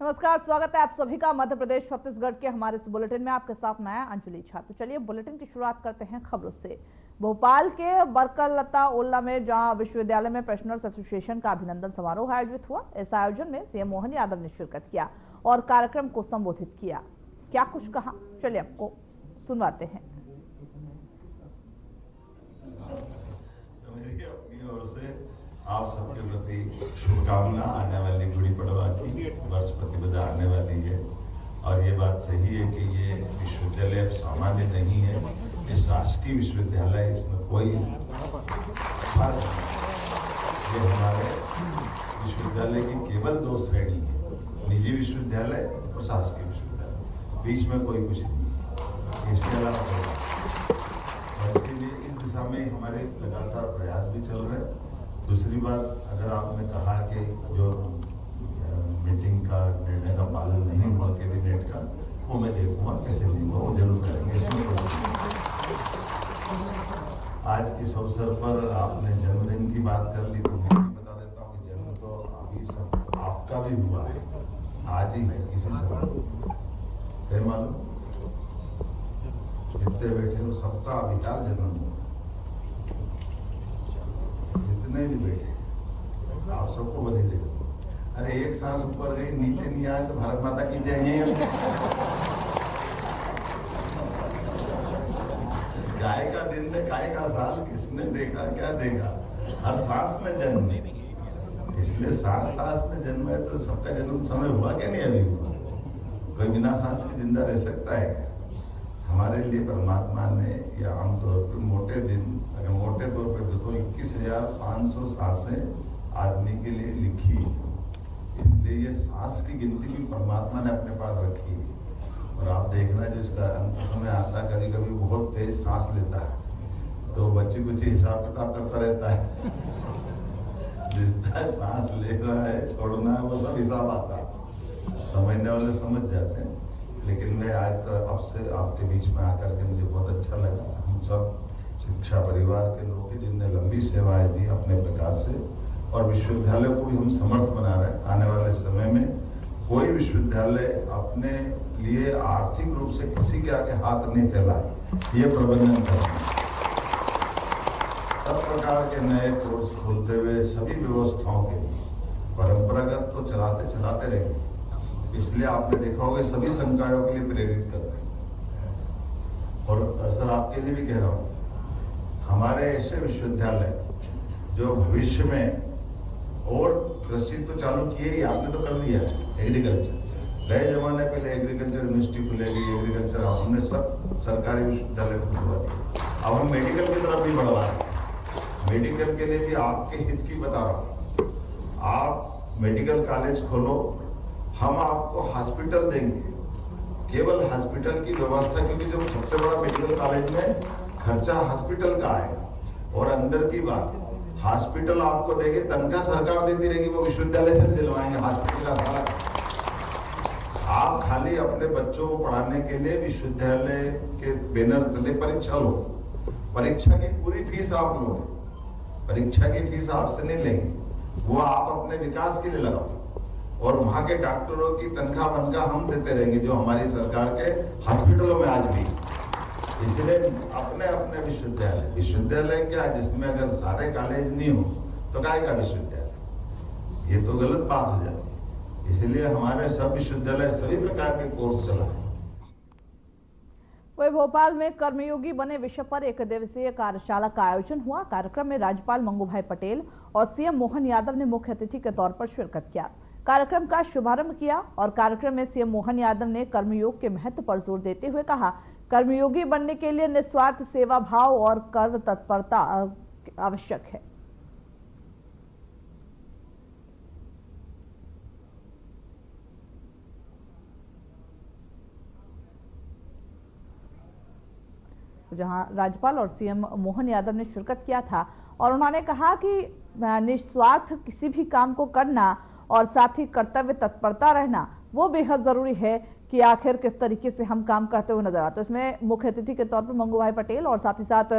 नमस्कार, स्वागत है आप सभी का मध्य प्रदेश छत्तीसगढ़ के हमारे इस बुलेटिन में। आपके साथ मैं अंजलि झा। तो चलिए बुलेटिन की शुरुआत करते हैं खबरों से। भोपाल के बरकलता ओल्ला में जहां विश्वविद्यालय में पेंशनर्स एसोसिएशन का अभिनंदन समारोह आयोजित हुआ। इस आयोजन में सीएम मोहन यादव ने शिरकत किया और कार्यक्रम को संबोधित किया। क्या कुछ कहा, चलिए आपको सुनवाते हैं। आप सबके प्रति शुभकामना। आने वाली गुड़ी पड़वा की वर्ष प्रतिपदा आने वाली है और ये बात सही है कि ये विश्वविद्यालय अब सामान्य नहीं है, ये शासकीय विश्वविद्यालय, इसमें कोई फर्क नहीं। ये हमारे विश्वविद्यालय की केवल दो श्रेणी है, निजी विश्वविद्यालय और शासकीय विश्वविद्यालय, बीच में कोई कुछ नहीं। इसके अलावा और इसीलिए इस दिशा में हमारे लगातार प्रयास भी चल रहे हैं। दूसरी बात, अगर आपने कहा कि जो मीटिंग का निर्णय का पालन नहीं हुआ कैबिनेट का, वो मैं देखूंगा कैसे नहीं हुआ, वो जरूर करेंगे। आज के इस अवसर पर आपने जन्मदिन की बात कर ली, तो मैं भी बता देता हूँ कि जन्म तो अभी सब आपका भी हुआ है, आज ही है, इसी समय मालूम जितने बैठे हो सबका अभी आज जन्म हुआ, जितने भी बैठे आप सबको बधाई दे। अरे एक सांस ऊपर गई नीचे नहीं आए तो भारत माता की जय है। गाय का दिन में गाय का साल किसने देखा, क्या देखा, हर सांस में जन्म, इसलिए सांस सांस में जन्म है तो सबका जन्म समय हुआ क्या नहीं अभी हुआ। कोई बिना सांस के जिंदा रह सकता है? हमारे लिए परमात्मा ने ये आमतौर पर मोटे दिन, अगर मोटे तौर पर देखो 21,500 सांसें आदमी के लिए लिखी, इसलिए ये सांस की गिनती भी परमात्मा ने अपने पास रखी है। और आप देखना जिसका अंत समय आता है, कभी कभी बहुत तेज सांस लेता है तो बच्ची कुछ हिसाब किताब करता रहता है। जितना सांस ले रहा है छोड़ना है वो सब हिसाब आता है, समझने वाले समझ जाते हैं। लेकिन मैं आज तो आपसे आपके बीच में आकर के मुझे बहुत अच्छा लगा। हम सब शिक्षा परिवार के लोग हैं जिनने लंबी सेवाएं दी अपने प्रकार से, और विश्वविद्यालय को भी हम समर्थ बना रहे हैं। आने वाले समय में कोई विश्वविद्यालय अपने लिए आर्थिक रूप से किसी के आगे हाथ नहीं फैलाए, ये प्रबंधन करें। सब प्रकार के नए कोर्स खोलते हुए सभी व्यवस्थाओं के लिए परंपरागत तो चलाते चलाते रहेंगे, इसलिए आपने देखा होगा सभी संकायों के लिए प्रेरित कर रहे हैं। और सर आपके लिए भी कह रहा हूं, हमारे ऐसे विश्वविद्यालय जो भविष्य में, और कृषि तो चालू किए ही, आपने तो कर दिया है एग्रीकल्चर, गए जमाने पहले एग्रीकल्चर यूनिवर्सिटी खुलेगी, एग्रीकल्चर हमने सब सरकारी विश्वविद्यालय को खुलवा दिया। अब हम मेडिकल की तरफ भी बढ़वा रहे हैं। मेडिकल के लिए भी आपके हित की बता रहा हूं, आप मेडिकल कॉलेज खोलो, हम आपको हॉस्पिटल देंगे, केवल हॉस्पिटल की व्यवस्था, क्योंकि जो सबसे बड़ा मेडिकल कॉलेज में खर्चा हॉस्पिटल का आएगा। और अंदर की बात, हॉस्पिटल आपको देंगे, तनख्वाह सरकार देती रहेगी, वो विश्वविद्यालय से दिलवाएंगे हॉस्पिटल का सारा। आप खाली अपने बच्चों को पढ़ाने के लिए विश्वविद्यालय के बैनर तले परीक्षा लो, परीक्षा की पूरी फीस आप लो, परीक्षा की फीस आपसे नहीं लेंगे, वो आप अपने विकास के लिए लगाओ। और वहां के डॉक्टरों की तनख्वाह बनख्वाह हम देते रहेंगे, जो हमारी सरकार के हॉस्पिटलों में आज भी। इसलिए अपने अपने विश्वविद्यालय क्या, जिसमें अगर सारे कॉलेज नहीं हो तो काहे का विश्वविद्यालय, ये तो गलत बात हो जाती है। इसलिए हमारे सब विश्वविद्यालय सभी प्रकार के कोर्स चलाएं। वही भोपाल में कर्मयोगी बने विषय पर एक दिवसीय कार्यशाला का आयोजन हुआ। कार्यक्रम में राज्यपाल मंगूभाई पटेल और सीएम मोहन यादव ने मुख्य अतिथि के तौर पर शिरकत किया। कार्यक्रम का शुभारंभ किया और कार्यक्रम में सीएम मोहन यादव ने कर्मयोग के महत्व पर जोर देते हुए कहा, कर्मयोगी बनने के लिए निस्वार्थ सेवा भाव और कर्म तत्परता आवश्यक है। जहां राज्यपाल और सीएम मोहन यादव ने शिरकत किया था और उन्होंने कहा कि निस्वार्थ किसी भी काम को करना और साथ ही कर्तव्य तत्परता रहना वो बेहद जरूरी है कि आखिर किस तरीके से हम काम करते हुए नजर आते हैं। इसमें मुख्य अतिथि के तौर पर मंगू भाई पटेल और साथ ही साथ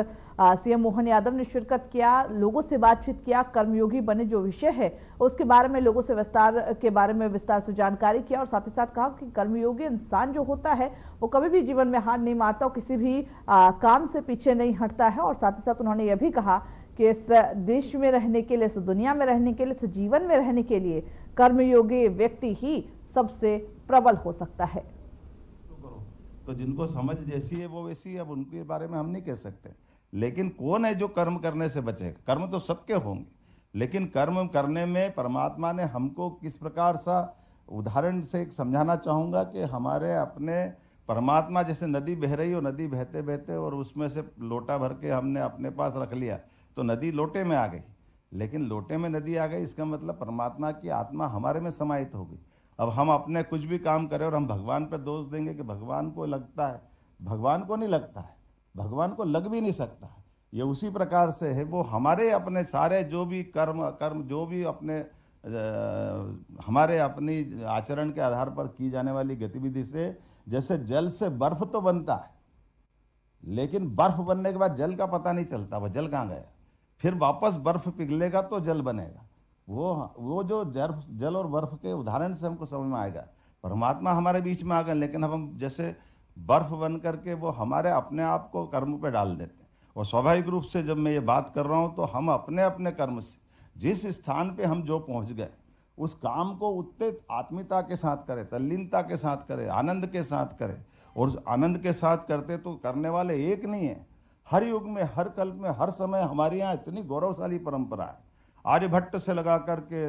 सीएम मोहन यादव ने शिरकत किया, लोगों से बातचीत किया, कर्मयोगी बने जो विषय है उसके बारे में लोगों से विस्तार से जानकारी किया और साथ ही साथ कहा कि कर्मयोगी इंसान जो होता है वो कभी भी जीवन में हार नहीं मारता और किसी भी काम से पीछे नहीं हटता है। और साथ ही साथ उन्होंने यह भी कहा कि इस देश में रहने के लिए, इस दुनिया में रहने के लिए, इस जीवन में रहने के लिए कर्मयोगी व्यक्ति ही सबसे प्रबल हो सकता है। तो जिनको समझ जैसी है वो वैसी है, अब उनके बारे में हम नहीं कह सकते। लेकिन कौन है जो कर्म करने से बचेगा? कर्म तो सबके होंगे, लेकिन कर्म करने में परमात्मा ने हमको किस प्रकार सा उदाहरण से एक समझाना चाहूँगा कि हमारे अपने परमात्मा जैसे नदी बह रही हो, नदी बहते बहते और उसमें से लोटा भर के हमने अपने पास रख लिया तो नदी लोटे में आ गई। लेकिन लोटे में नदी आ गई इसका मतलब परमात्मा की आत्मा हमारे में समाहित हो गई। अब हम अपने कुछ भी काम करें और हम भगवान पर दोष देंगे कि भगवान को लगता है, भगवान को नहीं लगता है, भगवान को लग भी नहीं सकता है। ये उसी प्रकार से है, वो हमारे अपने सारे जो भी कर्म जो भी अपने हमारे अपनी आचरण के आधार पर की जाने वाली गतिविधि से, जैसे जल से बर्फ तो बनता है लेकिन बर्फ बनने के बाद जल का पता नहीं चलता वह जल कहाँ गया, फिर वापस बर्फ पिघलेगा तो जल बनेगा। वो जो जल और बर्फ के उदाहरण से हमको समझ में आएगा। परमात्मा हमारे बीच में आ गए लेकिन हम जैसे बर्फ बन करके वो हमारे अपने आप को कर्म पे डाल देते हैं। और स्वाभाविक रूप से जब मैं ये बात कर रहा हूँ तो हम अपने अपने कर्म से जिस स्थान पे हम जो पहुँच गए उस काम को उतने आत्मीयता के साथ करें, तल्लीनता के साथ करें, आनंद के साथ करें। और उस आनंद के साथ करते तो करने वाले एक नहीं है, हर युग में, हर कल्प में, हर समय हमारे यहाँ इतनी गौरवशाली परंपरा है। आर्यभट्ट से लगा करके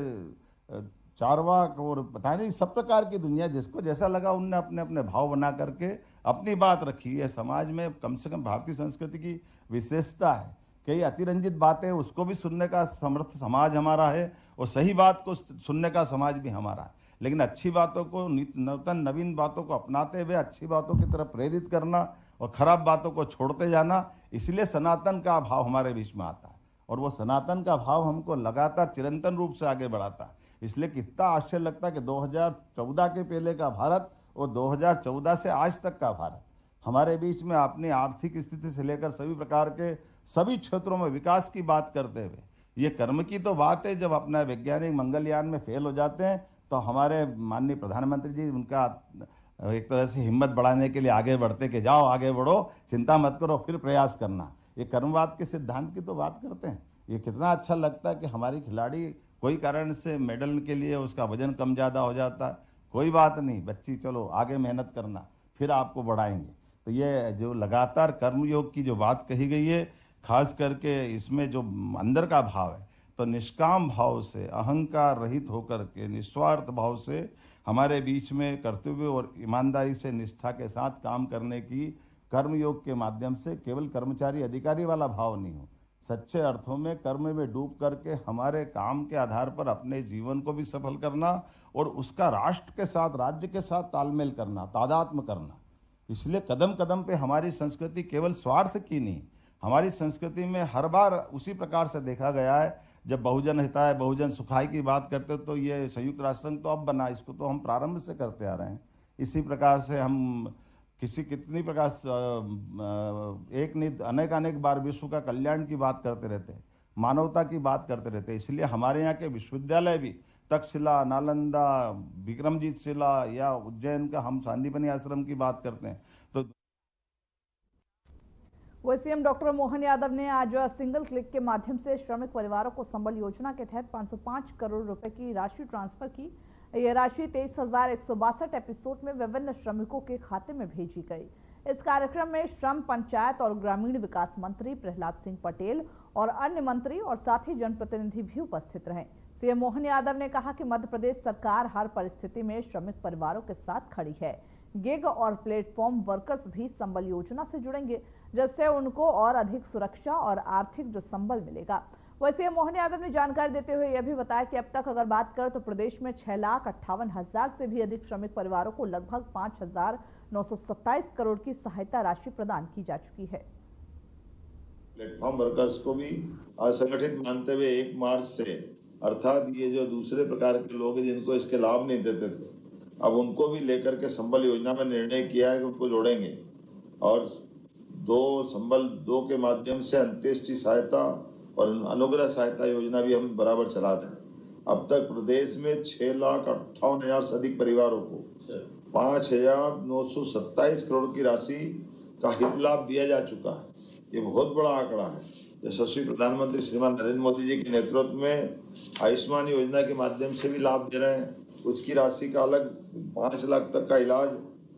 चारवाक और पता नहीं सब प्रकार की दुनिया, जिसको जैसा लगा उनने अपने अपने भाव बना करके अपनी बात रखी है। समाज में कम से कम भारतीय संस्कृति की विशेषता है, कई अतिरंजित बातें उसको भी सुनने का समर्थ समाज हमारा है और सही बात को सुनने का समाज भी हमारा है। लेकिन अच्छी बातों को, नूतन नवीन बातों को अपनाते हुए अच्छी बातों की तरफ प्रेरित करना और खराब बातों को छोड़ते जाना, इसलिए सनातन का भाव हमारे बीच में आता है। और वो सनातन का भाव हमको लगातार चिरंतन रूप से आगे बढ़ाता है। इसलिए कितना आश्चर्य लगता है कि 2014 के पहले का भारत और 2014 से आज तक का भारत हमारे बीच में अपनी आर्थिक स्थिति से लेकर सभी प्रकार के सभी क्षेत्रों में विकास की बात करते हुए, ये कर्म की तो बात है। जब अपना वैज्ञानिक मंगलयान में फेल हो जाते हैं तो हमारे माननीय प्रधानमंत्री जी उनका एक तरह से हिम्मत बढ़ाने के लिए आगे बढ़ते कि जाओ आगे बढ़ो, चिंता मत करो, फिर प्रयास करना। ये कर्मवाद के सिद्धांत की तो बात करते हैं। ये कितना अच्छा लगता है कि हमारी खिलाड़ी कोई कारण से मेडल के लिए उसका वजन कम ज़्यादा हो जाता है, कोई बात नहीं बच्ची, चलो आगे मेहनत करना, फिर आपको बढ़ाएंगे। तो ये जो लगातार कर्मयोग की जो बात कही गई है, खास करके इसमें जो अंदर का भाव है, तो निष्काम भाव से, अहंकार रहित होकर के, निस्वार्थ भाव से हमारे बीच में करते हुए और ईमानदारी से निष्ठा के साथ काम करने की कर्मयोग के माध्यम से केवल कर्मचारी अधिकारी वाला भाव नहीं हो, सच्चे अर्थों में कर्म में डूब करके हमारे काम के आधार पर अपने जीवन को भी सफल करना और उसका राष्ट्र के साथ, राज्य के साथ तालमेल करना, तादात्म्य करना। इसलिए कदम कदम पे हमारी संस्कृति केवल स्वार्थ की नहीं, हमारी संस्कृति में हर बार उसी प्रकार से देखा गया है। जब बहुजन हिताय बहुजन सुखाय की बात करते तो ये संयुक्त राष्ट्र संघ तो अब बना, इसको तो हम प्रारंभ से करते आ रहे हैं। इसी प्रकार से हम कितनी प्रकार एक नहीं अनेक बार विश्व का कल्याण की बात करते रहते हैं, मानवता की बात करते रहते हैं। इसलिए हमारे यहाँ के विश्वविद्यालय भी तक्षशिला, नालंदा, विक्रमजीत शिला या उज्जैन का हम सांदीपनि आश्रम की बात करते हैं। तो वही सीएम डॉक्टर मोहन यादव ने आज सिंगल क्लिक के माध्यम से श्रमिक परिवारों को संबल योजना के तहत 505 करोड़ रुपए की राशि ट्रांसफर की। यह राशि 23,162 एपिसोड में विभिन्न श्रमिकों के खाते में भेजी गई। इस कार्यक्रम में श्रम, पंचायत और ग्रामीण विकास मंत्री प्रहलाद सिंह पटेल और अन्य मंत्री और साथ ही जनप्रतिनिधि भी उपस्थित रहे। सीएम मोहन यादव ने कहा कि मध्य प्रदेश सरकार हर परिस्थिति में श्रमिक परिवारों के साथ खड़ी है। गिग और प्लेटफॉर्म वर्कर्स भी संबल योजना से जुड़ेंगे, जिससे उनको और अधिक सुरक्षा और आर्थिक जो संबल मिलेगा। वैसे मोहन यादव ने जानकारी देते हुए यह भी बताया कि अब तक अगर बात करें तो प्रदेश में 6,58,000 से भी अधिक श्रमिक परिवारों को लगभग 5,927 करोड़ की सहायता राशि प्रदान की जा चुकी है। प्लेटफॉर्म वर्कर्स को भी असंगठित मानते हुए 1 मार्च से, अर्थात ये जो दूसरे प्रकार के लोग हैं जिनको इसके लाभ नहीं देते थे, अब उनको भी लेकर के संबल योजना में निर्णय किया है कि उनको जोड़ेंगे और संबल 2 के माध्यम से अंत्येष्टि सहायता और अनुग्रह सहायता योजना भी हम बराबर चला रहे हैं। अब तक प्रदेश में 6,58,000 से अधिक परिवारों को 5,927 करोड़ की राशि का हित लाभ दिया जा चुका है। ये बहुत बड़ा आंकड़ा है। यशस्वी प्रधानमंत्री श्रीमान नरेंद्र मोदी जी के नेतृत्व में आयुष्मान योजना के माध्यम से भी लाभ दे रहे हैं। उसकी राशि का अलग 5 लाख तक का इलाज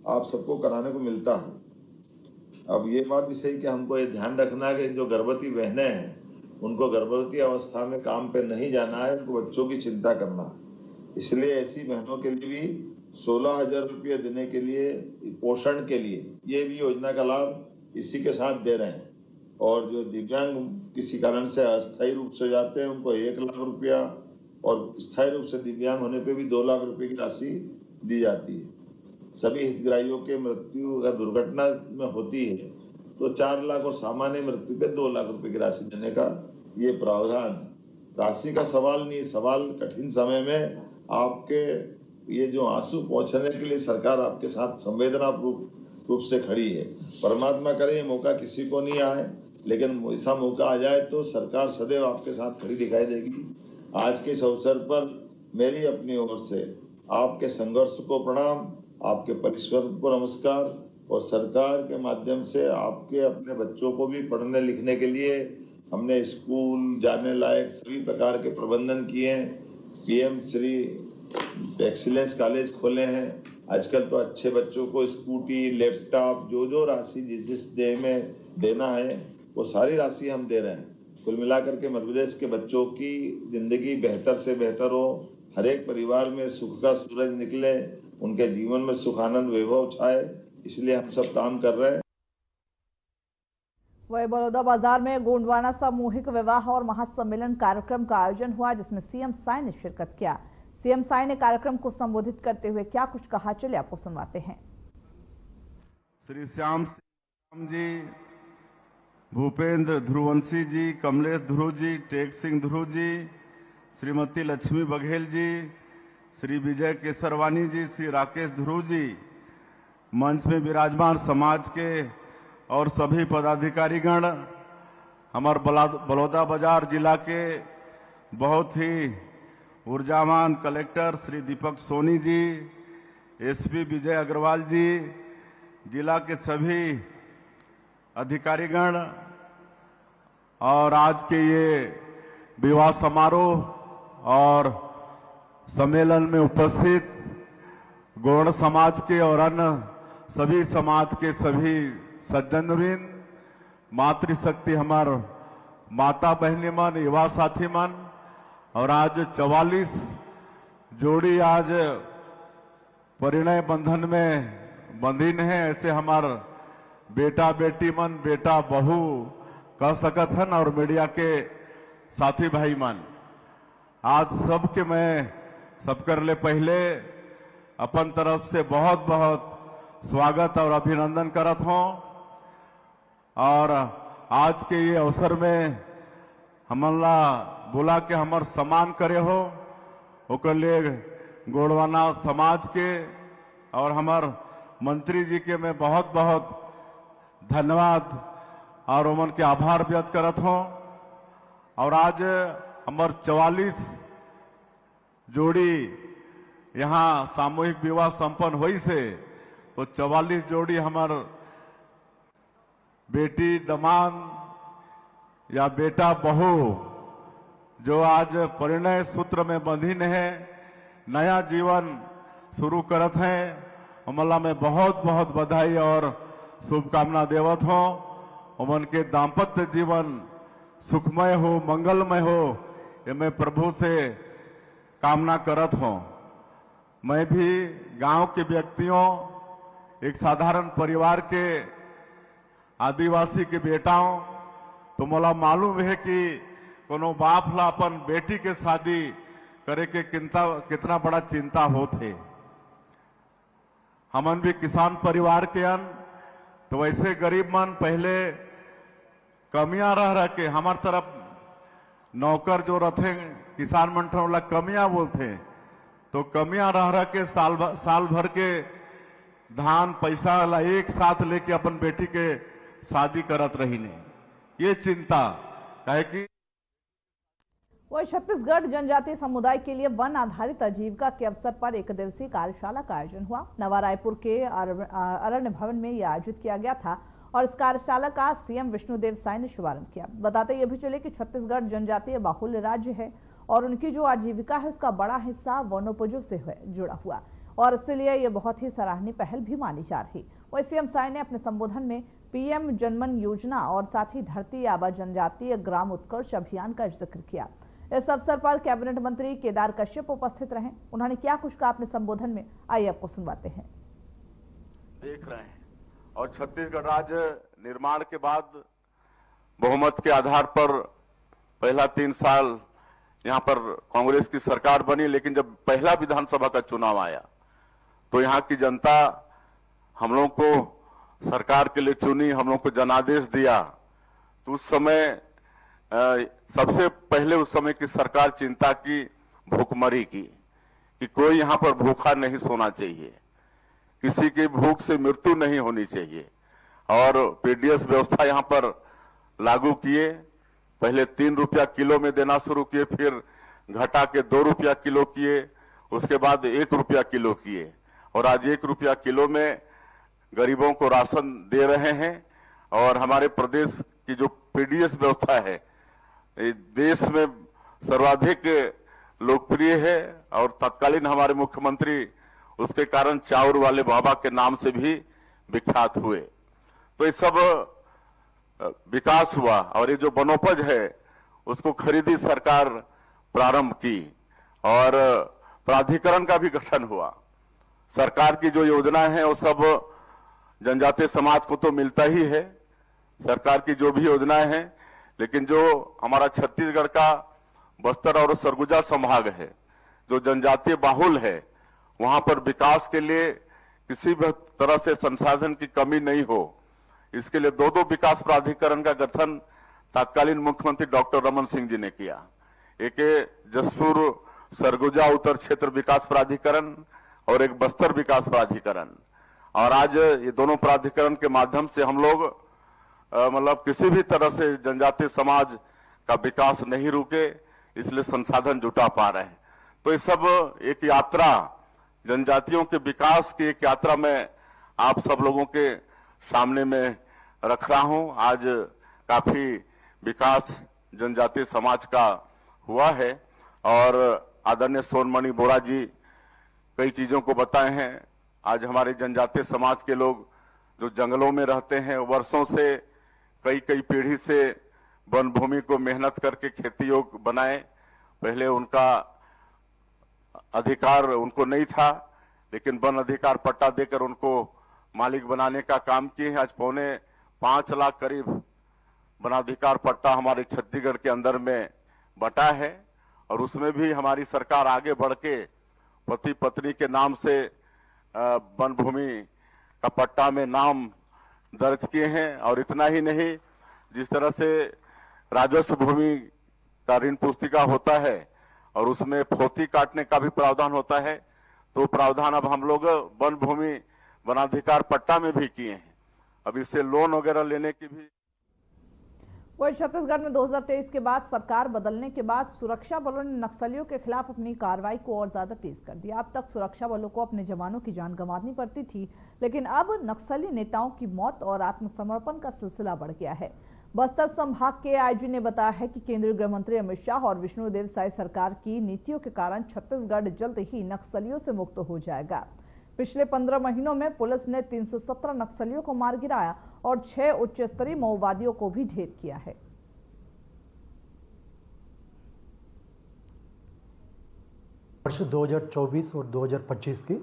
आप सबको कराने को मिलता है। अब ये बात भी सही कि हमको ये ध्यान रखना है कि जो गर्भवती बहनें हैं उनको गर्भवती अवस्था में काम पे नहीं जाना है, उनको बच्चों की चिंता करना है। इसलिए ऐसी बहनों के लिए भी 16,000 रुपये देने के लिए पोषण के लिए ये भी योजना का लाभ इसी के साथ दे रहे हैं। और जो दिव्यांग किसी कारण से अस्थायी रूप से जाते हैं उनको 1 लाख रुपया और स्थायी रूप से दिव्यांग होने पे भी 2 लाख रुपए की राशि दी जाती है। सभी हितग्राहियों के मृत्यु अगर दुर्घटना में होती है तो 4 लाख और सामान्य मृत्यु पे 2 लाख रुपए की राशि देने का ये प्रावधान। राशि का सवाल नहीं, सवाल कठिन समय में आपके ये जो आंसू पहुंचाने के लिए सरकार आपके साथ संवेदना रूप से खड़ी है। परमात्मा करे ये मौका किसी को नहीं आए, लेकिन ऐसा मौका आ जाए तो सरकार सदैव आपके साथ खड़ी दिखाई देगी। आज के इस अवसर पर मेरी अपनी ओर से आपके संघर्ष को प्रणाम, आपके परिश्रम को नमस्कार और सरकार के माध्यम से आपके अपने बच्चों को भी पढ़ने लिखने के लिए हमने स्कूल जाने लायक सभी प्रकार के प्रबंधन किए हैं। पीएम श्री एक्सीलेंस कॉलेज खोले हैं। आजकल तो अच्छे बच्चों को स्कूटी, लैपटॉप, जो राशि जिस डे में देना है वो सारी राशि हम दे रहे हैं। कुल मिलाकर के मध्य प्रदेश के बच्चों की जिंदगी बेहतर से बेहतर हो, हर एक परिवार में सुख का सूरज निकले, उनके जीवन में सुख आनंद वैभव छाए, इसलिए हम सब काम कर रहे हैं। वही बड़ौदा बाजार में गोंडवाना सामूहिक विवाह और महासम्मेलन कार्यक्रम का आयोजन हुआ, जिसमें सीएम साई ने शिरकत किया। सीएम साई ने कार्यक्रम को संबोधित करते हुए क्या कुछ कहा, चलिए आपको सुनवाते हैं। श्री श्याम जी, भूपेंद्र ध्रुवंशी जी, कमलेश ध्रुव जी, टेक सिंह ध्रुव जी, श्रीमती लक्ष्मी बघेल जी, श्री विजय केसरवानी जी, श्री राकेश ध्रुव जी, मंच में विराजमान समाज के और सभी पदाधिकारीगण, हमारे बलौदा बाजार जिला के बहुत ही ऊर्जावान कलेक्टर श्री दीपक सोनी जी, एसपी विजय अग्रवाल जी, जिला के सभी अधिकारीगण और आज के ये विवाह समारोह और सम्मेलन में उपस्थित गौड़ समाज के और अन्य सभी समाज के सभी सज्जनवृंद, मातृशक्ति हमार माता बहनी मन, युवा साथी मन, और आज 44 जोड़ी आज परिणय बंधन में बंधीन है। ऐसे हमार बेटा बेटी मन, बेटा बहू कह सकत हन और मीडिया के साथी भाई मन, आज सबके मैं सबकर ले पहले अपन तरफ से बहुत बहुत स्वागत और अभिनंदन करत हूं। और आज के ये अवसर में हमला बुला के हमार सम्मान करे हो, ओकर लिए गोंडवाना समाज के और हमार मंत्री जी के मैं बहुत बहुत धन्यवाद और उमन के आभार व्यक्त करत हूं। और आज हमार 44 जोड़ी यहाँ सामूहिक विवाह संपन्न हुई से, तो 44 जोड़ी हमार बेटी दमाद या बेटा बहू जो आज परिणय सूत्र में बंधीन है, नया जीवन शुरू करत हैं, हमला में बहुत बहुत बधाई और शुभकामना देवत हो। उमन के दाम्पत्य जीवन सुखमय हो, मंगलमय हो, ये मैं प्रभु से कामना करत हूं। मैं भी गांव के व्यक्तियों, एक साधारण परिवार के आदिवासी के बेटाओं, तो मोला मालूम है कि कोनो बाप ला अपन बेटी के शादी करे के कितना बड़ा चिंता होते। हमन भी किसान परिवार के अन, तो वैसे गरीब मन पहले कमियां रह के हमार तरफ नौकर जो रहते किसान मन वाला कमियां बोलते, तो कमियां रह के साल भर के धान पैसा ला एक साथ लेके अपन बेटी के शादी करत रही ने, ये चिंता काहे कि वही छत्तीसगढ़ जनजातीय समुदाय के लिए वन आधारित आजीविका के अवसर पर एक दिवसीय कार्यशाला का आयोजन हुआ। नवा रायपुर के अरण्य भवन में यह आयोजित किया गया था और इस कार्यशाला का सीएम विष्णुदेव साय ने शुभारंभ किया। बताते ये भी चले कि छत्तीसगढ़ जनजातीय बाहुल्य राज्य है और उनकी जो आजीविका है उसका बड़ा हिस्सा वनोपजों से जुड़ा हुआ और इसलिए ये बहुत ही सराहनीय पहल भी मानी जा रही। वही सीएम साय ने अपने संबोधन में पीएम जनमन योजना और साथ ही धरती आबा जनजातीय ग्राम उत्कर्ष अभियान का जिक्र किया। इस अवसर पर कैबिनेट मंत्री केदार कश्यप उपस्थित रहे। उन्होंने क्या कुछ कहा अपने संबोधन में, आइए आपको सुनवाते हैं। देख रहे हैं और छत्तीसगढ़ राज्य निर्माण के बाद बहुमत के आधार पर पहला 3 साल यहां पर कांग्रेस की सरकार बनी, लेकिन जब पहला विधानसभा का चुनाव आया तो यहां की जनता हम लोग को सरकार के लिए चुनी, हम लोग को जनादेश दिया। तो उस समय सबसे पहले उस समय की सरकार चिंता की भूखमरी की कि कोई यहां पर भूखा नहीं सोना चाहिए, किसी की भूख से मृत्यु नहीं होनी चाहिए और पीडीएस व्यवस्था यहां पर लागू किए। पहले 3 रुपया किलो में देना शुरू किए, फिर घटा के 2 रुपया किलो किए, उसके बाद 1 रुपया किलो किए और आज 1 रुपया किलो में गरीबों को राशन दे रहे हैं। और हमारे प्रदेश की जो पीडीएस व्यवस्था है देश में सर्वाधिक लोकप्रिय है और तत्कालीन हमारे मुख्यमंत्री उसके कारण चाउर वाले बाबा के नाम से भी विख्यात हुए। तो ये सब विकास हुआ और ये जो वनोपज है उसको खरीदी सरकार प्रारंभ की और प्राधिकरण का भी गठन हुआ। सरकार की जो योजनाएं हैं वो सब जनजातीय समाज को तो मिलता ही है, सरकार की जो भी योजनाएं हैं, लेकिन जो हमारा छत्तीसगढ़ का बस्तर और सरगुजा संभाग है जो जनजातीय बाहुल है, वहां पर विकास के लिए किसी भी तरह से संसाधन की कमी नहीं हो, इसके लिए 2 विकास प्राधिकरण का गठन तत्कालीन मुख्यमंत्री डॉक्टर रमन सिंह जी ने किया। एक जसपुर सरगुजा उत्तर क्षेत्र विकास प्राधिकरण और एक बस्तर विकास प्राधिकरण। और आज ये दोनों प्राधिकरण के माध्यम से हम लोग मतलब किसी भी तरह से जनजातीय समाज का विकास नहीं रुके, इसलिए संसाधन जुटा पा रहे हैं। तो ये सब एक यात्रा, जनजातियों के विकास की एक यात्रा में आप सब लोगों के सामने में रख रहा हूं। आज काफी विकास जनजातीय समाज का हुआ है और आदरणीय सोनमणि बोरा जी कई चीजों को बताए हैं। आज हमारे जनजातीय समाज के लोग जो जंगलों में रहते हैं, वर्षों से कई पीढ़ी से वन भूमि को मेहनत करके खेती योग्य बनाए। पहले उनका अधिकार उनको नहीं था, लेकिन वन अधिकार पट्टा देकर उनको मालिक बनाने का काम किए हैं। आज 5.25 लाख करीब वनाधिकार पट्टा हमारे छत्तीसगढ़ के अंदर में बटा है और उसमें भी हमारी सरकार आगे बढ़ के पति पत्नी के नाम से वन भूमि का पट्टा में नाम दर्ज किए हैं। और इतना ही नहीं, जिस तरह से राजस्व भूमि का ऋण पुस्तिका होता है और उसमें फोती काटने का भी प्रावधान होता है, तो प्रावधान अब हम लोग वन भूमि वनाधिकार पट्टा में भी किए हैं। अब इससे लोन वगैरह लेने की भी। वही छत्तीसगढ़ में 2023 के बाद सरकार बदलने के बाद सुरक्षा बलों ने नक्सलियों के खिलाफ अपनी कार्रवाई को और ज्यादा तेज कर दिया। अब तक सुरक्षा बलों को अपने जवानों की जान गंवानी पड़ती थी, लेकिन अब नक्सली नेताओं की मौत और आत्मसमर्पण का सिलसिला बढ़ गया है। बस्तर संभाग के आईजी ने बताया है कि केंद्रीय गृह मंत्री अमित शाह और विष्णुदेव साय सरकार की नीतियों के कारण छत्तीसगढ़ जल्द ही नक्सलियों से मुक्त हो जाएगा। पिछले 15 महीनों में पुलिस ने 317 नक्सलियों को मार गिराया और 6 उच्च स्तरीय माओवादियों को भी ढेर किया है। वर्ष 2024 और 2025 की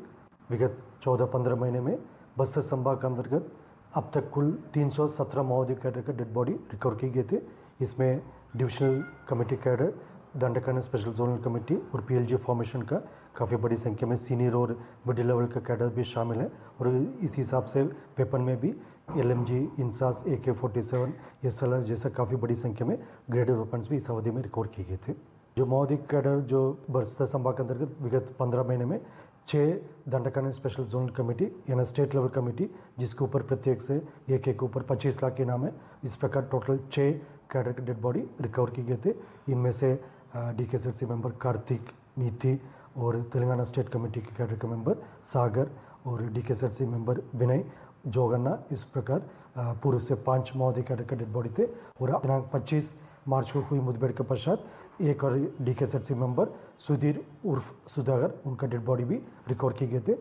विगत 14-15 महीने में बस्तर संभाग के अंतर्गत अब तक कुल 317 माओवादी कैडर का डेड बॉडी रिकवर किए गए थे। इसमें divisional committee cadre, Dandakaran special zonal committee और पीएलजी फॉर्मेशन का काफ़ी बड़ी संख्या में सीनियर और मिडिल लेवल का कैडर भी शामिल है। और इस हिसाब से वेपन में भी LMG, इंसास, AK-47, SLR जैसा काफ़ी बड़ी संख्या में ग्रेडेड वेपन्स भी इस अवधि में रिकवर किए गए थे। जो महोदय कैडर जो बस्तर संभाग के अंतर्गत विगत 15 महीने में 6 दंडकांड स्पेशल जोन कमेटी यानी स्टेट लेवल कमेटी जिसके ऊपर प्रत्येक से एक के ऊपर 25 लाख के इनाम है। इस प्रकार टोटल 6 कैडर के डेड बॉडी रिकवर की गए थे। इनमें से DKSLC मेंबर कार्तिक, नीति और तेलंगाना स्टेट कमेटी के कैडर के मेंबर सागर और DKSLC मेंबर विनय जोगन्ना, इस प्रकार पूर्व से 5 महोदय कैडर के डेड बॉडी थे। और दिनांक 25 मार्च को हुई मुठभेड़ के पश्चात एक और DKSLC मेंबर सुधीर उर्फ सुधागर, उनका डेड बॉडी भी रिकवर किए गए थे।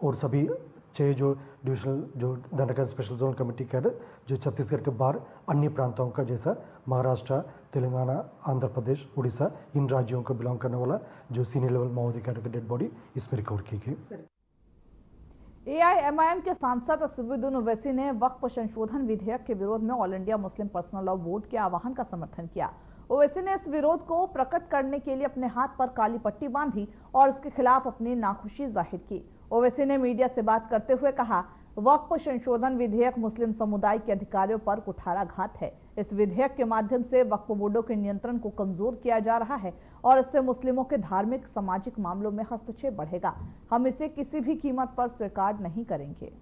और सभी 6 जो डिविजनल जो दंडकांड स्पेशल जोन कमेटी कैडर जो छत्तीसगढ़ के बाहर अन्य प्रांतों का जैसा महाराष्ट्र, तेलंगाना, आंध्र प्रदेश, उड़ीसा, इन राज्यों को बिलोंग करने वाला जो सीनियर लेवल महोदय कैडर के डेड बॉडी इसमें रिकवर की गई। AIMIM के सांसद सुबुद्दीन ओवैसी ने वक्फ संशोधन विधेयक के विरोध में all India Muslim personal law board के आह्वान का समर्थन किया। ओवैसी ने इस विरोध को प्रकट करने के लिए अपने हाथ पर काली पट्टी बांधी और इसके खिलाफ अपनी नाखुशी जाहिर की। ओवैसी ने मीडिया से बात करते हुए कहा, वक्फ संशोधन विधेयक मुस्लिम समुदाय के अधिकारियों पर कुठाराघात है। इस विधेयक के माध्यम से वक्फ बोर्डों के नियंत्रण को कमजोर किया जा रहा है और इससे मुस्लिमों के धार्मिक सामाजिक मामलों में हस्तक्षेप बढ़ेगा। हम इसे किसी भी कीमत पर स्वीकार नहीं करेंगे।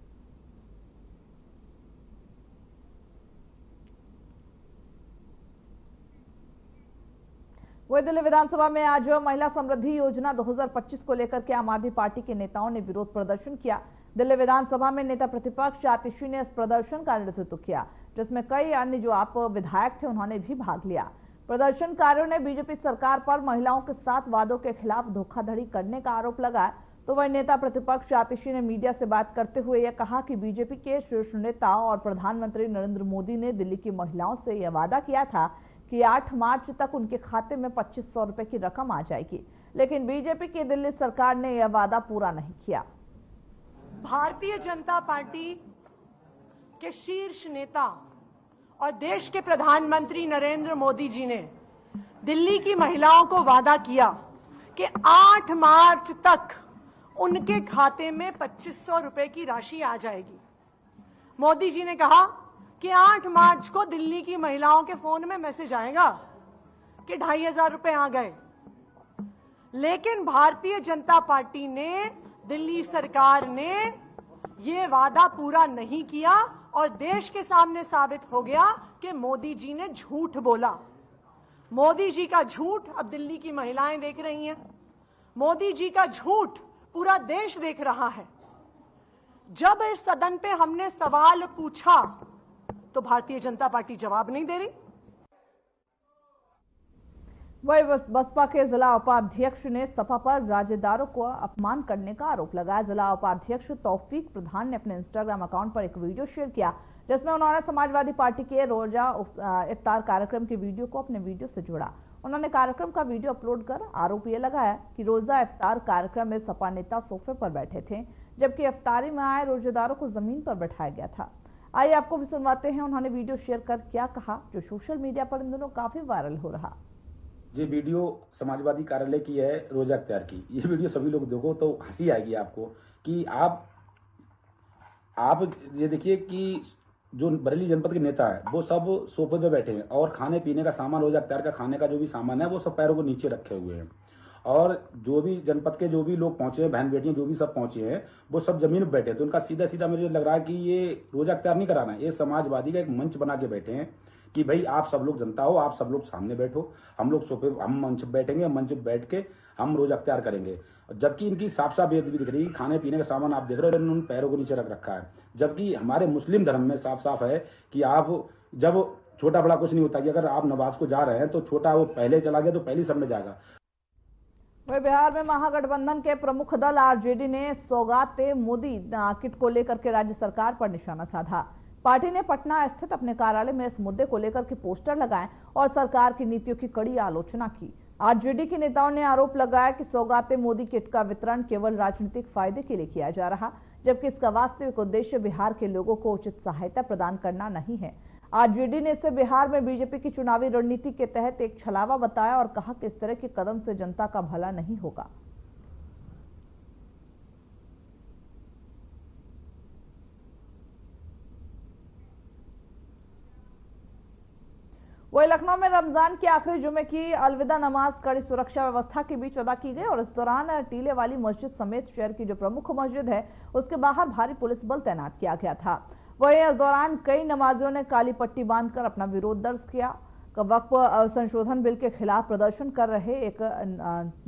वही दिल्ली विधानसभा में आज महिला समृद्धि योजना 2025 को लेकर के आम आदमी पार्टी के नेताओं ने विरोध प्रदर्शन किया। दिल्ली विधानसभा में नेता प्रतिपक्ष आतिशी ने इस प्रदर्शन का नेतृत्व किया, जिसमें कई अन्य जो आप विधायक थे उन्होंने भी भाग लिया। प्रदर्शनकारियों ने बीजेपी सरकार पर महिलाओं के साथ वादों के खिलाफ धोखाधड़ी करने का आरोप लगाया। तो वही नेता प्रतिपक्ष आतिशी ने मीडिया से बात करते हुए यह कहा कि बीजेपी के शीर्ष नेता और प्रधानमंत्री नरेंद्र मोदी ने दिल्ली की महिलाओं से यह वादा किया था कि 8 मार्च तक उनके खाते में 2500 रुपए की रकम आ जाएगी, लेकिन बीजेपी की दिल्ली सरकार ने यह वादा पूरा नहीं किया। भारतीय जनता पार्टी के शीर्ष नेता और देश के प्रधानमंत्री नरेंद्र मोदी जी ने दिल्ली की महिलाओं को वादा किया कि 8 मार्च तक उनके खाते में 2500 रुपए की राशि आ जाएगी। मोदी जी ने कहा कि 8 मार्च को दिल्ली की महिलाओं के फोन में मैसेज आएगा कि 2500 रुपए आ गए, लेकिन भारतीय जनता पार्टी ने, दिल्ली सरकार ने ये वादा पूरा नहीं किया और देश के सामने साबित हो गया कि मोदी जी ने झूठ बोला। मोदी जी का झूठ अब दिल्ली की महिलाएं देख रही हैं। मोदी जी का झूठ पूरा देश देख रहा है। जब इस सदन पे हमने सवाल पूछा तो भारतीय जनता पार्टी जवाब नहीं दे रही। वही बसपा के जिला उपाध्यक्ष ने सपा पर राजेदारों को अपमान करने का आरोप लगाया। जिला उपाध्यक्ष तौफीक प्रधान ने अपने इंस्टाग्राम अकाउंट पर एक वीडियो शेयर किया, जिसमें उन्होंने समाजवादी पार्टी के रोजा इफ्तार कार्यक्रम के वीडियो को अपने वीडियो से जोड़ा। उन्होंने कार्यक्रम का वीडियो अपलोड कर आरोप यह लगाया कि रोजा इफ्तार कार्यक्रम में सपा नेता सोफे पर बैठे थे, जबकि इफ्तारी में आए रोजेदारों को जमीन पर बैठाया गया था। आइए आपको भी सुनवाते हैं उन्होंने वीडियो शेयर कर क्या कहा, जो सोशल मीडिया पर इन दिनों काफी वायरल हो रहा। ये वीडियो समाजवादी कार्यालय की है, रोजा इफ्तार की। ये वीडियो सभी लोग देखो तो हंसी आएगी आपको कि आप ये देखिए कि जो बरेली जनपद के नेता है वो सब सोफे पे बैठे हैं और खाने पीने का सामान, रोजा इफ्तार का खाने का जो भी सामान है वो सब पैरों को नीचे रखे हुए हैं। और जो भी जनपद के जो भी लोग पहुंचे हैं, बहन बेटियां जो भी सब पहुंचे हैं, वो सब जमीन पर बैठे हैं। तो उनका सीधा सीधा मुझे लग रहा है कि ये रोजा इफ्तार नहीं कराना है, ये समाजवादी का एक मंच बना के बैठे हैं कि भाई आप सब लोग जनता हो, आप सब लोग सामने बैठो, हम लोग सोफे, हम मंच पर बैठेंगे, मंच पर बैठ के हम रोजा इफ्तार करेंगे। जबकि इनकी साफ साफ बेअदबी दिख रही है। खाने पीने का सामान आप देख रहे हो, इन्होंने पैरों को नीचे रख रखा है। जबकि हमारे मुस्लिम धर्म में साफ साफ है कि आप जब छोटा बड़ा कुछ नहीं होता, कि अगर आप नमाज को जा रहे हैं तो छोटा वो पहले चला गया तो पहली सब में जाएगा। वही बिहार में महागठबंधन के प्रमुख दल आरजेडी ने सौगाते मोदी किट को लेकर के राज्य सरकार पर निशाना साधा। पार्टी ने पटना स्थित अपने कार्यालय में इस मुद्दे को लेकर के पोस्टर लगाए और सरकार की नीतियों की कड़ी आलोचना की। आरजेडी के नेताओं ने आरोप लगाया कि सौगाते मोदी किट का वितरण केवल राजनीतिक फायदे के लिए किया जा रहा, जबकि इसका वास्तविक उद्देश्य बिहार के लोगों को उचित सहायता प्रदान करना नहीं है। आरजेडी ने इसे बिहार में बीजेपी की चुनावी रणनीति के तहत एक छलावा बताया और कहा कि इस तरह के कदम से जनता का भला नहीं होगा। वही लखनऊ में रमजान के आखिरी जुमे की अलविदा नमाज कड़ी सुरक्षा व्यवस्था के बीच अदा की गई और इस दौरान टीले वाली मस्जिद समेत शहर की जो प्रमुख मस्जिद है उसके बाहर भारी पुलिस बल तैनात किया गया था। वहीं इस दौरान कई नमाजियों ने काली पट्टी बांधकर अपना विरोध दर्ज किया। वक्फ संशोधन बिल के खिलाफ प्रदर्शन कर रहे एक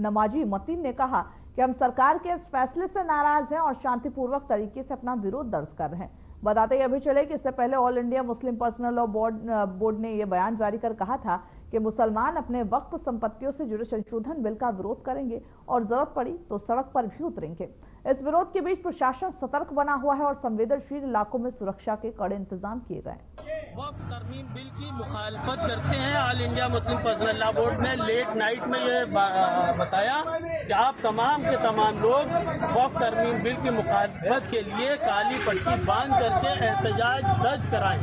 नमाजी मतीन ने कहा कि हम सरकार के इस फैसले से नाराज हैं और शांतिपूर्वक तरीके से अपना विरोध दर्ज कर रहे हैं। बताते ही अभी चले कि इससे पहले all India Muslim personal law board ने यह बयान जारी कर कहा था कि मुसलमान अपने वक्फ संपत्तियों से जुड़े संशोधन बिल का विरोध करेंगे और जरूरत पड़ी तो सड़क पर भी उतरेंगे। इस विरोध के बीच प्रशासन सतर्क बना हुआ है और संवेदनशील इलाकों में सुरक्षा के कड़े इंतजाम किए गए। वक्फ तरमीम बिल की मुखालफत करते हैं। All India Muslim personal law board ने लेट नाइट में ये बताया कि आप तमाम के तमाम लोग वक्फ तरमीम बिल की मुखालफत के लिए काली पट्टी बांध करके एहतजाज दर्ज कराएं।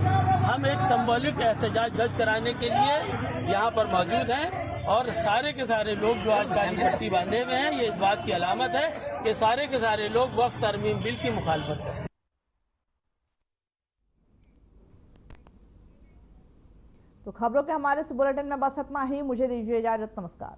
हम एक सिंबॉलिक एहतजाज दर्ज कराने के लिए यहाँ पर मौजूद हैं और सारे के सारे लोग जो आज काली पट्टी बांधे हुए हैं ये इस बात की अलामत है कि सारे के सारे लोग वक्फ तरमीम बिल की मुखालफत करें। तो खबरों के हमारे इस बुलेटिन में बस इतना ही। मुझे दीजिए इजाजत। नमस्कार।